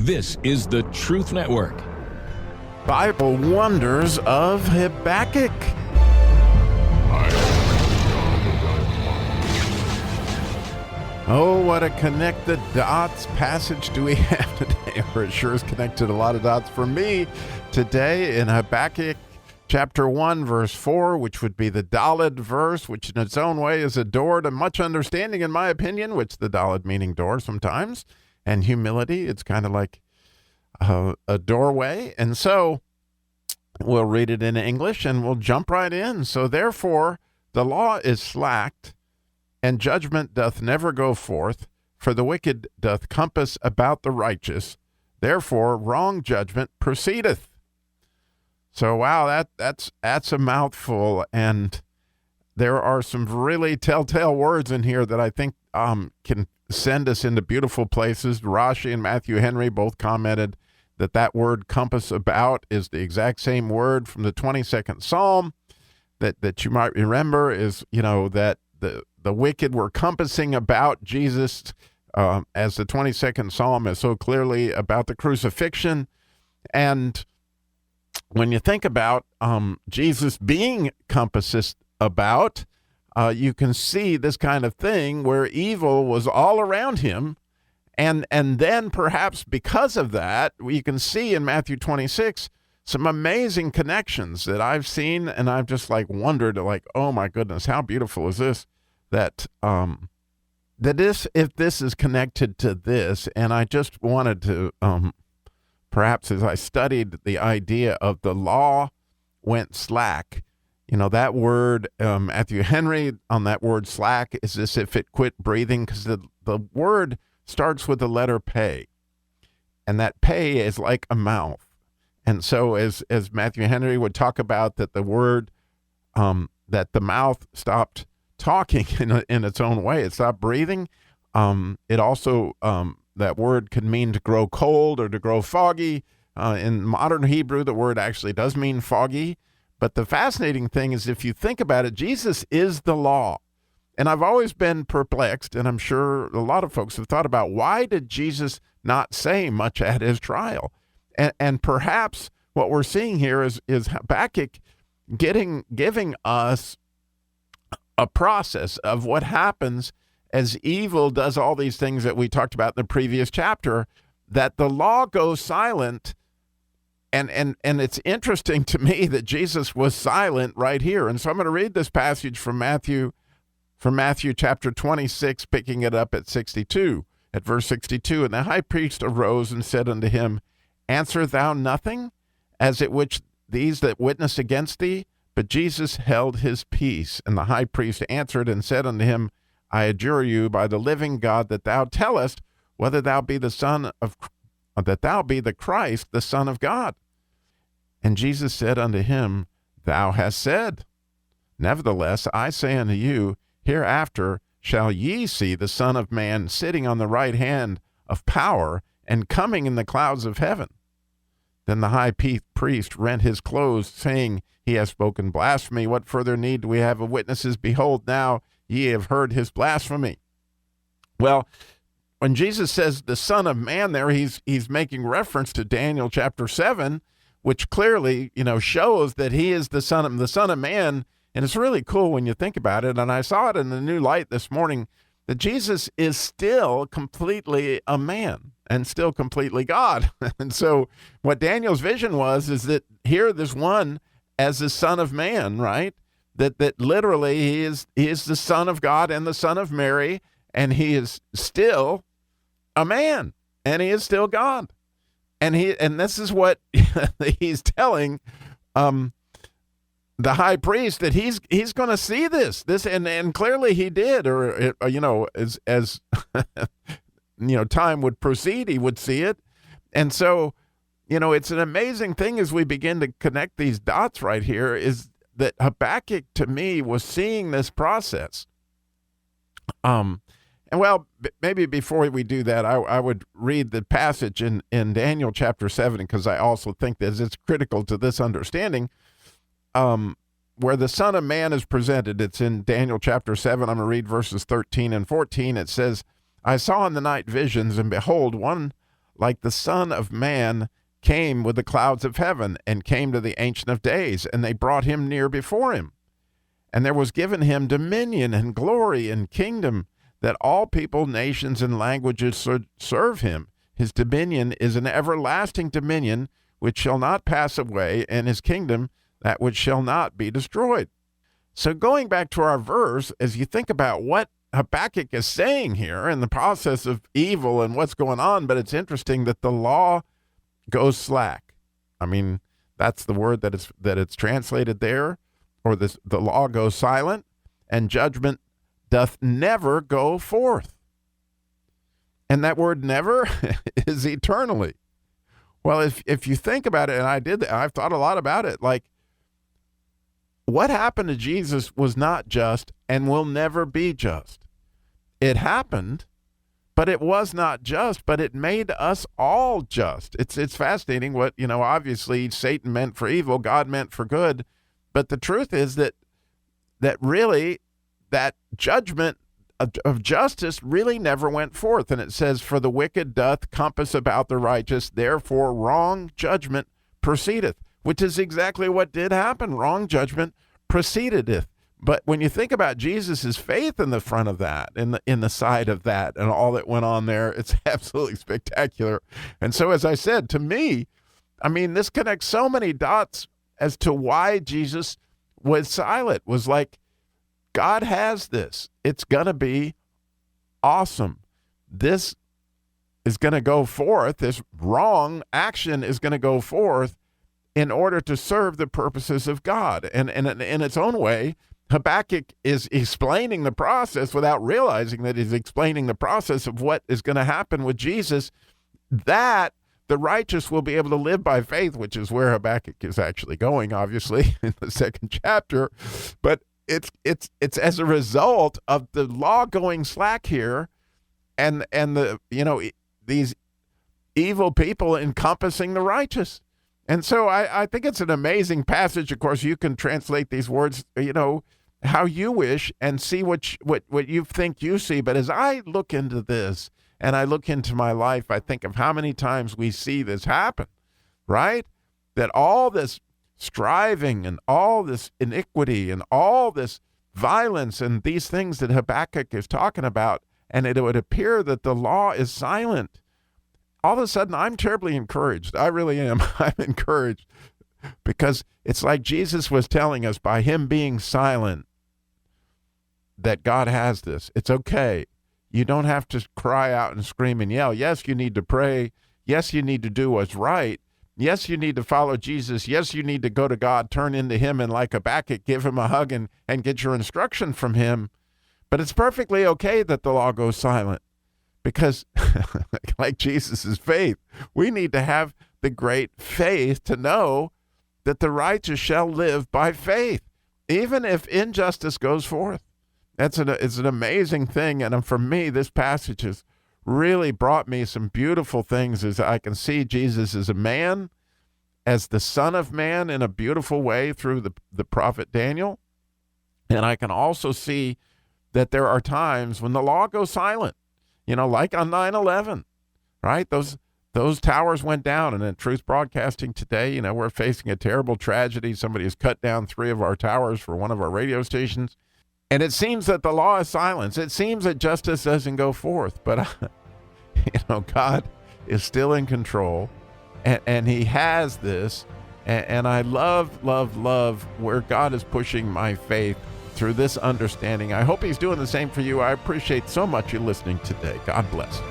This is the Truth Network. Bible Wonders of Habakkuk. Oh, what a connect the dots passage do we have today, or it sure is connected a lot of dots for me today in Habakkuk chapter 1, verse 4, which would be the Dalet verse, which in its own way is a door to much understanding, in my opinion, which the Dalet meaning door sometimes, and humility. It's kind of like a doorway. And so we'll read it in English and we'll jump right in. So therefore, the law is slacked, and judgment doth never go forth, for the wicked doth compass about the righteous. Therefore, wrong judgment proceedeth. So, wow, that's a mouthful, and there are some really telltale words in here that I think can send us into beautiful places. Rashi and Matthew Henry both commented that word compass about is the exact same word from the 22nd Psalm that you might remember is, that the wicked were compassing about Jesus, as the 22nd Psalm is so clearly about the crucifixion. And when you think about Jesus being compassed about, you can see this kind of thing where evil was all around him. And then perhaps because of that, you can see in Matthew 26 some amazing connections that I've seen, and I've just wondered, oh my goodness, how beautiful is this? That if this is connected to this, and I just wanted to, perhaps as I studied the idea of the law went slack, that word, Matthew Henry on that word slack is as if it quit breathing, because the word starts with the letter pay, and that pay is like a mouth. And so as Matthew Henry would talk about that the word, that the mouth stopped talking in its own way, it stopped breathing. It also, that word could mean to grow cold or to grow foggy. In modern Hebrew, the word actually does mean foggy. But the fascinating thing is, if you think about it, Jesus is the law. And I've always been perplexed, and I'm sure a lot of folks have thought about, why did Jesus not say much at his trial? And perhaps what we're seeing here is Habakkuk giving us a process of what happens as evil does all these things that we talked about in the previous chapter, that the law goes silent. And it's interesting to me that Jesus was silent right here. And so I'm going to read this passage from Matthew chapter 26, picking it up at verse 62. And the high priest arose and said unto him, Answer thou nothing, as at which these that witness against thee? But Jesus held his peace. And the high priest answered and said unto him, I adjure you by the living God that thou tellest whether thou be the Christ, the Son of God. And Jesus said unto him, Thou hast said. Nevertheless, I say unto you, hereafter shall ye see the Son of Man sitting on the right hand of power and coming in the clouds of heaven. Then the high priest rent his clothes, saying, He has spoken blasphemy. What further need do we have of witnesses? Behold, now ye have heard his blasphemy. Well, when Jesus says the Son of Man there, he's making reference to Daniel chapter 7, which clearly, shows that he is the Son of Man. And it's really cool when you think about it. And I saw it in the New Light this morning, that Jesus is still completely a man and still completely God. And so what Daniel's vision is that here this one as the Son of Man, right? That literally he is the Son of God and the Son of Mary, and he is still a man, and he is still God. And this is what he's telling the high priest, that he's going to see this, and clearly he did, or as time would proceed, he would see it. And so, it's an amazing thing as we begin to connect these dots right here, is that Habakkuk to me was seeing this process. And well, maybe before we do that, I would read the passage in Daniel chapter 7, because I also think that it's critical to this understanding, where the Son of Man is presented. It's in Daniel chapter 7. I'm going to read verses 13 and 14. It says, I saw in the night visions, and behold, one like the Son of Man came with the clouds of heaven and came to the Ancient of Days, and they brought him near before him. And there was given him dominion and glory and kingdom, that all people, nations, and languages should serve him. His dominion is an everlasting dominion which shall not pass away, and his kingdom that which shall not be destroyed. So going back to our verse, as you think about what Habakkuk is saying here and the process of evil and what's going on, but it's interesting that the law goes slack. I mean, that's the word that it's translated there, or the law goes silent, and judgment doth never go forth. And that word never is eternally. Well, if you think about it, and I did that, I've thought a lot about it, like what happened to Jesus was not just and will never be just. It happened, but it was not just, but it made us all just. It's fascinating what, obviously Satan meant for evil, God meant for good. But the truth is that really that judgment of justice really never went forth. And it says, for the wicked doth compass about the righteous, therefore wrong judgment proceedeth, which is exactly what did happen. Wrong judgment proceedeth. But when you think about Jesus's faith in the front of that, in the side of that, and all that went on there, it's absolutely spectacular. And so, as I said, to me, I mean, this connects so many dots as to why Jesus was silent. Was like, God has this. It's going to be awesome. This is going to go forth. This wrong action is going to go forth in order to serve the purposes of God. And in its own way, Habakkuk is explaining the process without realizing that he's explaining the process of what is going to happen with Jesus, that the righteous will be able to live by faith, which is where Habakkuk is actually going, obviously, in the second chapter. But it's as a result of the law going slack here, and the these evil people encompassing the righteous. And so I think it's an amazing passage. Of course, you can translate these words, how you wish and see what you think you see. But as I look into this and I look into my life, I think of how many times we see this happen, right? That all this striving and all this iniquity and all this violence and these things that Habakkuk is talking about, and it would appear that the law is silent. All of a sudden, I'm terribly encouraged. I really am. I'm encouraged because it's like Jesus was telling us by him being silent that God has this. It's okay. You don't have to cry out and scream and yell. Yes, you need to pray. Yes, you need to do what's right. Yes, you need to follow Jesus. Yes, you need to go to God, turn into him, and like Habakkuk, give him a hug and get your instruction from him. But it's perfectly okay that the law goes silent because, like Jesus' faith, we need to have the great faith to know that the righteous shall live by faith, even if injustice goes forth. It's an amazing thing. And for me, this passage has really brought me some beautiful things as I can see Jesus as a man, as the Son of Man in a beautiful way through the prophet Daniel. And I can also see that there are times when the law goes silent, like on 9/11, right? Those towers went down, and in Truth Broadcasting today, we're facing a terrible tragedy. Somebody has cut down 3 of our towers for one of our radio stations. And it seems that the law is silence. It seems that justice doesn't go forth. But, God is still in control, and he has this. And I love where God is pushing my faith through this understanding. I hope he's doing the same for you. I appreciate so much you listening today. God bless.